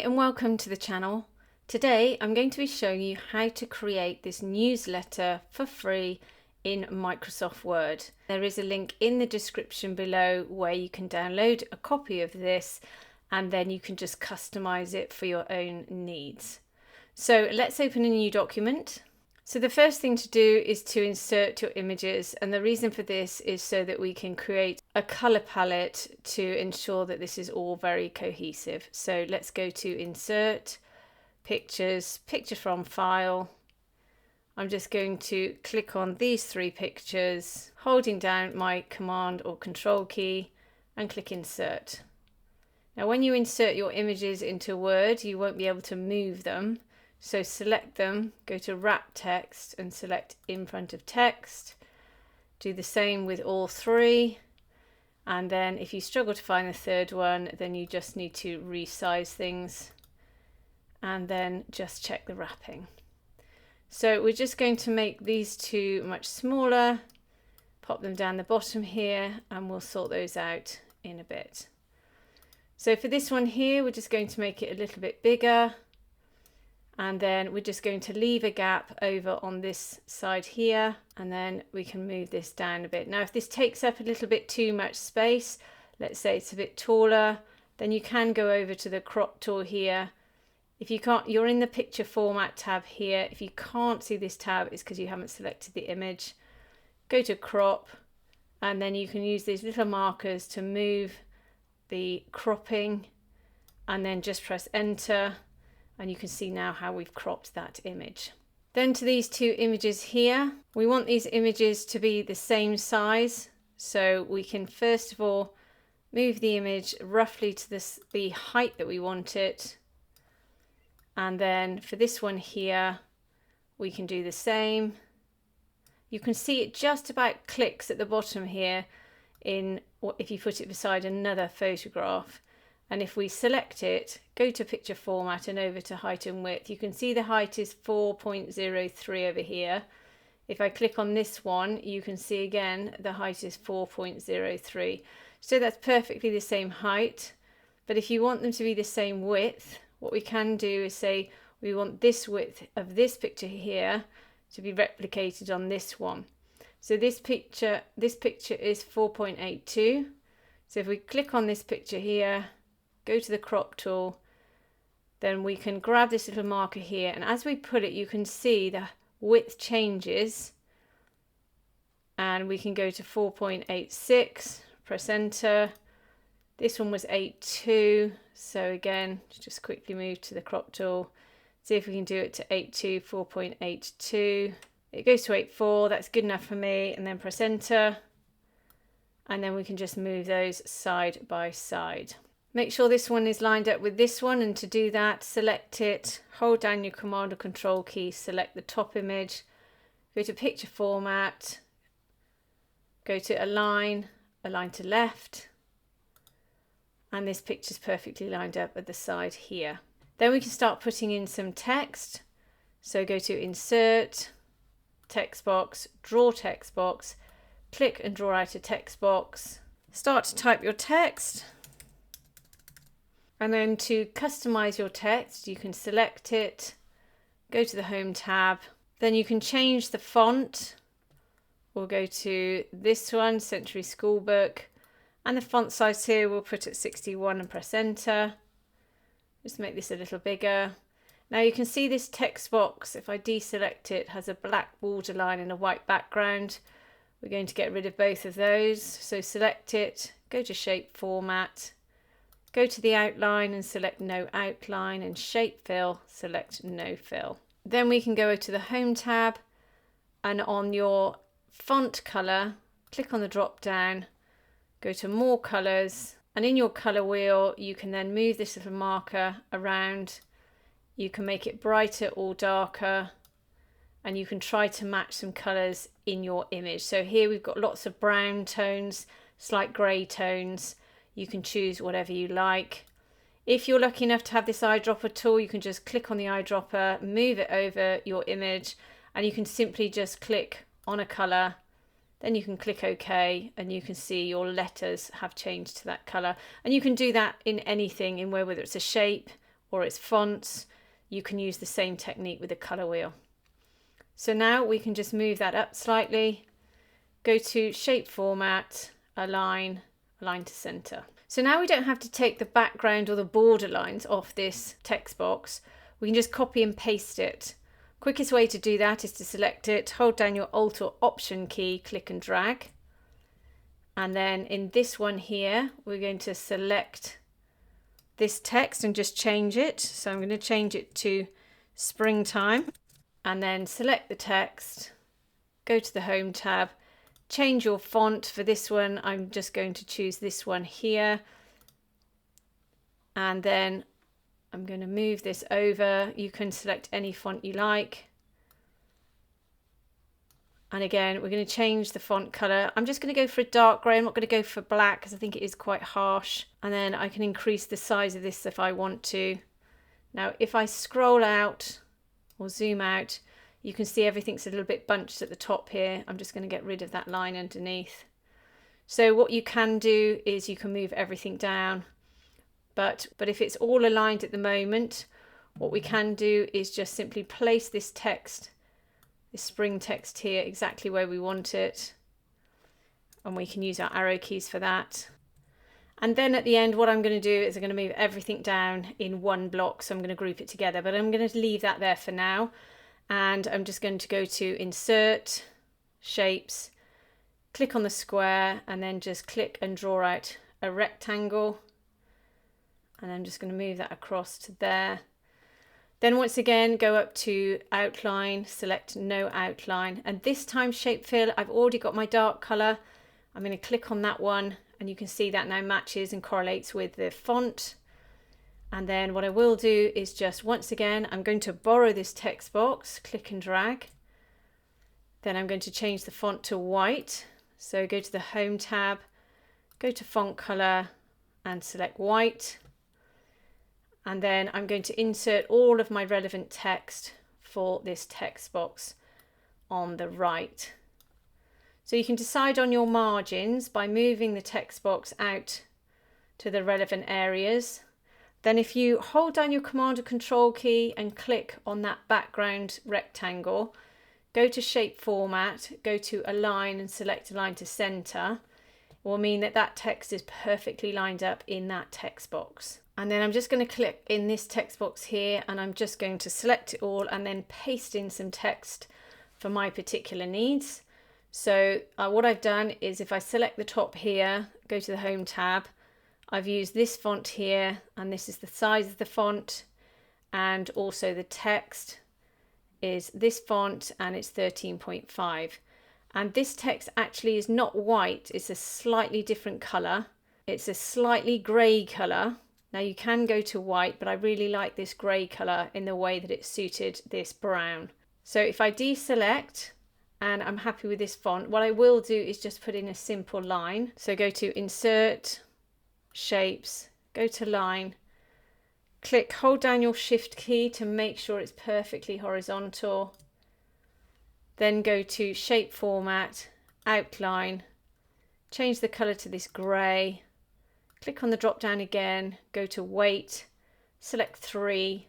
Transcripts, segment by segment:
and welcome to the channel. Today I'm going to be showing you how to create this newsletter for free in Microsoft Word. There is a link in the description below where you can download a copy of this and then you can just customize it for your own needs. So let's open a new document. So the first thing to do is to insert your images, and the reason for this is so that we can create a color palette to ensure that this is all very cohesive. So let's go to Insert, Pictures, Picture from File. I'm just going to click on these three pictures, holding down my Command or Control key and click Insert. Now when you insert your images into Word, you won't be able to move them. So select them, go to Wrap Text and select In Front of Text. Do the same with all three. And then if you struggle to find the third one, then you just need to resize things and then just check the wrapping. So we're just going to make these two much smaller, pop them down the bottom here, and we'll sort those out in a bit. So for this one here, we're just going to make it a little bit bigger. And then we're just going to leave a gap over on this side here, and then we can move this down a bit. Now if this takes up a little bit too much space, let's say it's a bit taller, then you can go over to the crop tool here. If you can't, you're in the picture format tab here. If you can't see this tab, it's because you haven't selected the image. Go to crop, and then you can use these little markers to move the cropping, and then just press enter. And you can see now how we've cropped that image. Then to these two images here, we want these images to be the same size. So we can first of all move the image roughly to the height that we want it. And then for this one here, we can do the same. You can see it just about clicks at the bottom here if you put it beside another photograph. And if we select it, go to picture format and over to height and width, you can see the height is 4.03 over here. If I click on this one, you can see again the height is 4.03. So that's perfectly the same height. But if you want them to be the same width, what we can do is say we want this width of this picture here to be replicated on this one. So this picture is 4.82. So if we click on this picture here, go to the crop tool, then we can grab this little marker here, and as we put it, you can see the width changes, and we can go to 4.86, press enter. This one was 8.2, so again, just quickly move to the crop tool, see if we can do it to 8.2, 4.82. It goes to 8.4, that's good enough for me, and then press enter, and then we can just move those side by side. Make sure this one is lined up with this one, and to do that, select it, hold down your Command or Control key, select the top image, go to picture format, go to align to left, and this picture is perfectly lined up at the side here. Then we can start putting in some text. So go to Insert, Text Box, Draw Text Box, click and draw out a text box. Start to type your text. And then to customize your text, you can select it, go to the Home tab, then you can change the font. We'll go to this one, Century Schoolbook, and the font size here we'll put at 61 and press enter. Just make this a little bigger. Now you can see this text box, if I deselect it, has a black borderline and a white background. We're going to get rid of both of those. So select it, go to Shape Format, go to the outline and select No Outline, and Shape Fill, select No Fill. Then we can go to the Home tab, and on your font color, click on the drop down, go to More Colors, and in your color wheel, you can then move this little marker around. You can make it brighter or darker, and you can try to match some colors in your image. So here we've got lots of brown tones, slight gray tones. You can choose whatever you like. If you're lucky enough to have this eyedropper tool, you can just click on the eyedropper, move it over your image, and you can simply just click on a color. Then you can click OK, and you can see your letters have changed to that color. And you can do that in anything, whether it's a shape or it's fonts, you can use the same technique with the color wheel. So now we can just move that up slightly, go to shape format, align, align to center. So now we don't have to take the background or the border lines off this text box. We can just copy and paste it. Quickest way to do that is to select it, hold down your Alt or Option key, click and drag. And then in this one here, we're going to select this text and just change it. So I'm going to change it to springtime and then select the text, go to the Home tab, change your font. For this one, I'm just going to choose this one here. And then I'm going to move this over. You can select any font you like. And again, we're going to change the font color. I'm just going to go for a dark gray. I'm not going to go for black because I think it is quite harsh. And then I can increase the size of this if I want to. Now, if I scroll out or zoom out, you can see everything's a little bit bunched at the top here. I'm just going to get rid of that line underneath. So what you can do is you can move everything down. But if it's all aligned at the moment, what we can do is just simply place this text, this spring text here, exactly where we want it. And we can use our arrow keys for that. And then at the end, what I'm going to do is I'm going to move everything down in one block. So I'm going to group it together, but I'm going to leave that there for now. And I'm just going to go to Insert, Shapes, click on the square, and then just click and draw out a rectangle. And I'm just going to move that across to there. Then once again, go up to Outline, select No Outline. And this time Shape Fill, I've already got my dark color. I'm going to click on that one, and you can see that now matches and correlates with the font. And then what I will do is just, once again, I'm going to borrow this text box, click and drag. Then I'm going to change the font to white. So go to the Home tab, go to Font Color and select white. And then I'm going to insert all of my relevant text for this text box on the right. So you can decide on your margins by moving the text box out to the relevant areas. Then if you hold down your Command or Control key and click on that background rectangle, go to Shape Format, go to Align and select Align to Center, it will mean that that text is perfectly lined up in that text box. And then I'm just going to click in this text box here, and I'm just going to select it all and then paste in some text for my particular needs. So what I've done is, if I select the top here, go to the Home tab, I've used this font here, and this is the size of the font, and also the text is this font, and it's 13.5. And this text actually is not white, it's a slightly different color. It's a slightly grey color. Now you can go to white, but I really like this grey colour in the way that it suited this brown. So if I deselect and I'm happy with this font, what I will do is just put in a simple line. So go to Insert, Shapes, go to Line, click, hold down your Shift key to make sure it's perfectly horizontal. Then go to Shape Format, Outline, change the colour to this grey. Click on the drop down again, go to Weight, select 3,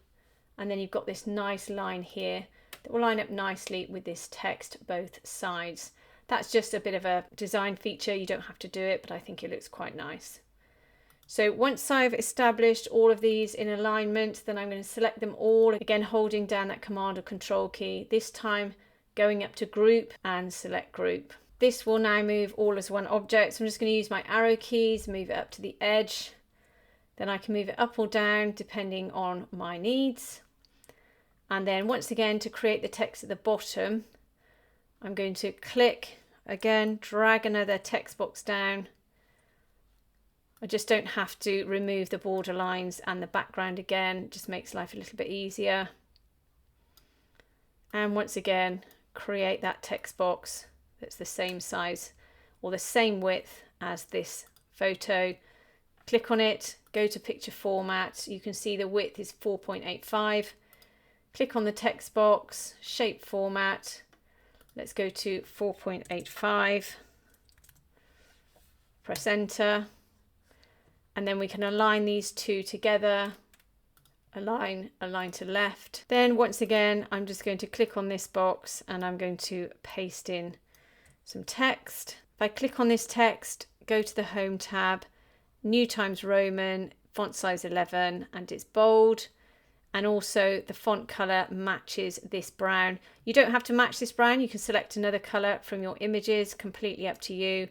and then you've got this nice line here that will line up nicely with this text both sides. That's just a bit of a design feature, you don't have to do it, but I think it looks quite nice. So once I've established all of these in alignment, then I'm going to select them all, again holding down that Command or Control key, this time going up to Group and select Group. This will now move all as one object. So I'm just going to use my arrow keys, move it up to the edge. Then I can move it up or down depending on my needs. And then once again, to create the text at the bottom, I'm going to click again, drag another text box down. I just don't have to remove the border lines and the background again. It just makes life a little bit easier. And once again, create that text box that's the same size or the same width as this photo. Click on it, go to Picture Format. You can see the width is 4.85. Click on the text box, Shape Format. Let's go to 4.85. Press Enter. And then we can align these two together. align to left. Then once again, I'm just going to click on this box and I'm going to paste in some text. If I click on this text, go to the Home tab, New Times Roman, font size 11, and it's bold. And also the font color matches this brown. You don't have to match this brown. You can select another color from your images, completely up to you.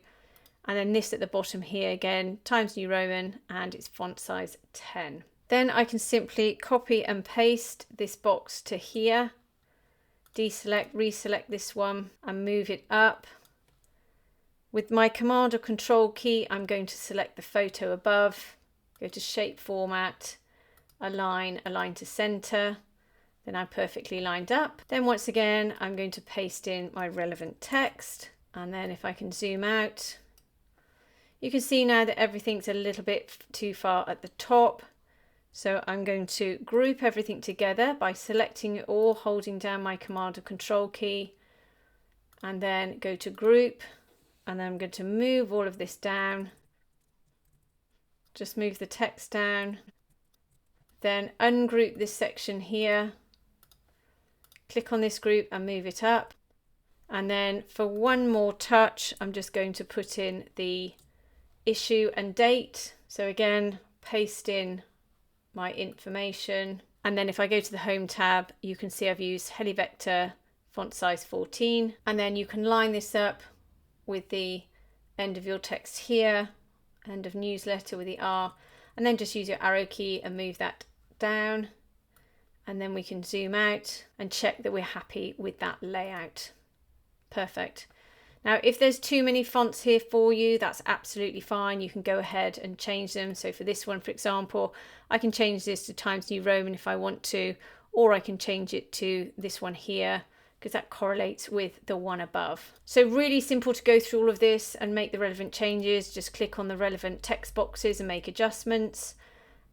And then this at the bottom here again, Times New Roman, and it's font size 10. Then I can simply copy and paste this box to here, deselect, reselect this one and move it up. With my Command or Control key, I'm going to select the photo above, go to Shape Format, align to center, then I'm perfectly lined up. Then once again, I'm going to paste in my relevant text. And then if I can zoom out, you can see now that everything's a little bit too far at the top. So I'm going to group everything together by selecting it all, holding down my Command or Control key, and then go to Group. And then I'm going to move all of this down. Just move the text down. Then ungroup this section here, click on this group and move it up. And then for one more touch, I'm just going to put in the issue and date. So again, paste in my information. And then if I go to the Home tab, you can see I've used Helivector font size 14. And then you can line this up with the end of your text here, end of newsletter with the R. And then just use your arrow key and move that down. And then we can zoom out and check that we're happy with that layout. Perfect. Now, if there's too many fonts here for you, that's absolutely fine. You can go ahead and change them. So for this one, for example, I can change this to Times New Roman if I want to, or I can change it to this one here, because that correlates with the one above. So really simple to go through all of this and make the relevant changes. Just click on the relevant text boxes and make adjustments.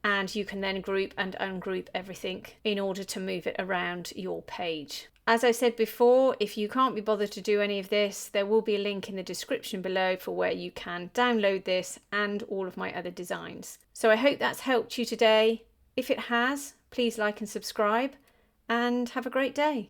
And you can then group and ungroup everything in order to move it around your page. As I said before, if you can't be bothered to do any of this, there will be a link in the description below for where you can download this and all of my other designs. So I hope that's helped you today. If it has, please like and subscribe and have a great day.